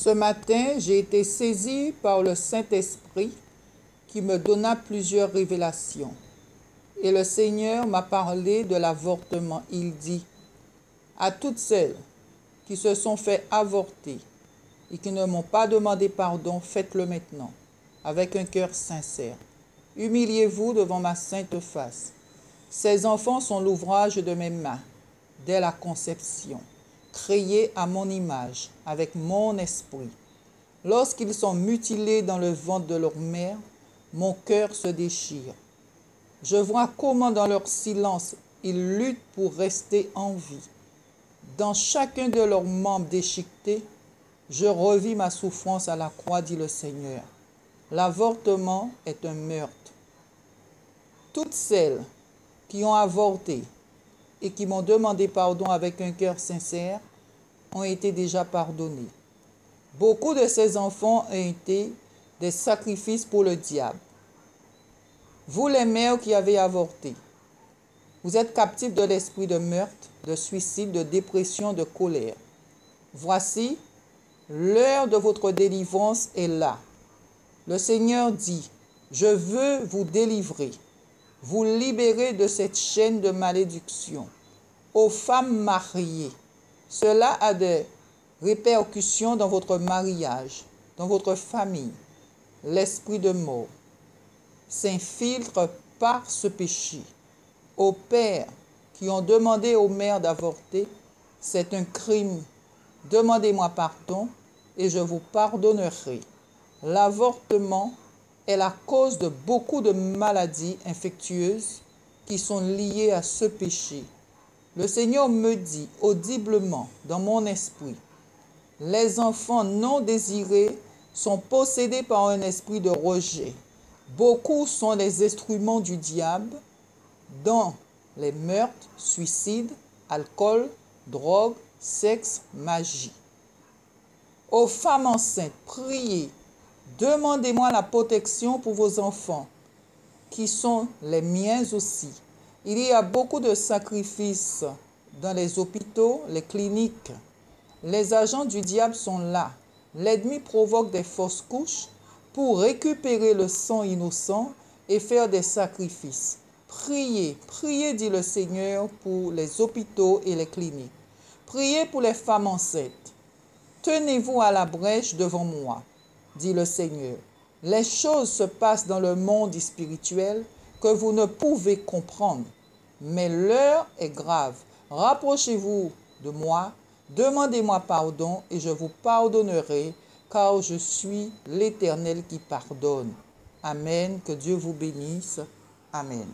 Ce matin, j'ai été saisie par le Saint-Esprit qui me donna plusieurs révélations. Et le Seigneur m'a parlé de l'avortement. Il dit à toutes celles qui se sont fait avorter et qui ne m'ont pas demandé pardon, faites-le maintenant, avec un cœur sincère. Humiliez-vous devant ma sainte face. Ces enfants sont l'ouvrage de mes mains, dès la conception, créés à mon image, avec mon esprit. Lorsqu'ils sont mutilés dans le ventre de leur mère, mon cœur se déchire. Je vois comment dans leur silence, ils luttent pour rester en vie. Dans chacun de leurs membres déchiquetés, je revis ma souffrance à la croix, dit le Seigneur. L'avortement est un meurtre. Toutes celles qui ont avorté et qui m'ont demandé pardon avec un cœur sincère ont été déjà pardonnées. Beaucoup de ces enfants ont été des sacrifices pour le diable. Vous les mères qui avez avorté, vous êtes captifs de l'esprit de meurtre, de suicide, de dépression, de colère. Voici, l'heure de votre délivrance est là. Le Seigneur dit, je veux vous délivrer, vous libérer de cette chaîne de malédiction. Aux femmes mariées, cela a des répercussions dans votre mariage, dans votre famille. L'esprit de mort s'infiltre par ce péché. Aux pères qui ont demandé aux mères d'avorter, c'est un crime. Demandez-moi pardon et je vous pardonnerai. L'avortement est la cause de beaucoup de maladies infectieuses qui sont liées à ce péché. Le Seigneur me dit audiblement dans mon esprit, les enfants non désirés sont possédés par un esprit de rejet. Beaucoup sont les instruments du diable dans les meurtres, suicides, alcool, drogue, sexe, magie. Aux femmes enceintes, priez, demandez-moi la protection pour vos enfants, qui sont les miens aussi. Il y a beaucoup de sacrifices dans les hôpitaux, les cliniques. Les agents du diable sont là. L'ennemi provoque des fausses couches pour récupérer le sang innocent et faire des sacrifices. Priez, priez, dit le Seigneur, pour les hôpitaux et les cliniques. Priez pour les femmes enceintes. Tenez-vous à la brèche devant moi, dit le Seigneur. Les choses se passent dans le monde spirituel que vous ne pouvez comprendre, mais l'heure est grave. Rapprochez-vous de moi, demandez-moi pardon et je vous pardonnerai, car je suis l'Éternel qui pardonne. Amen. Que Dieu vous bénisse. Amen.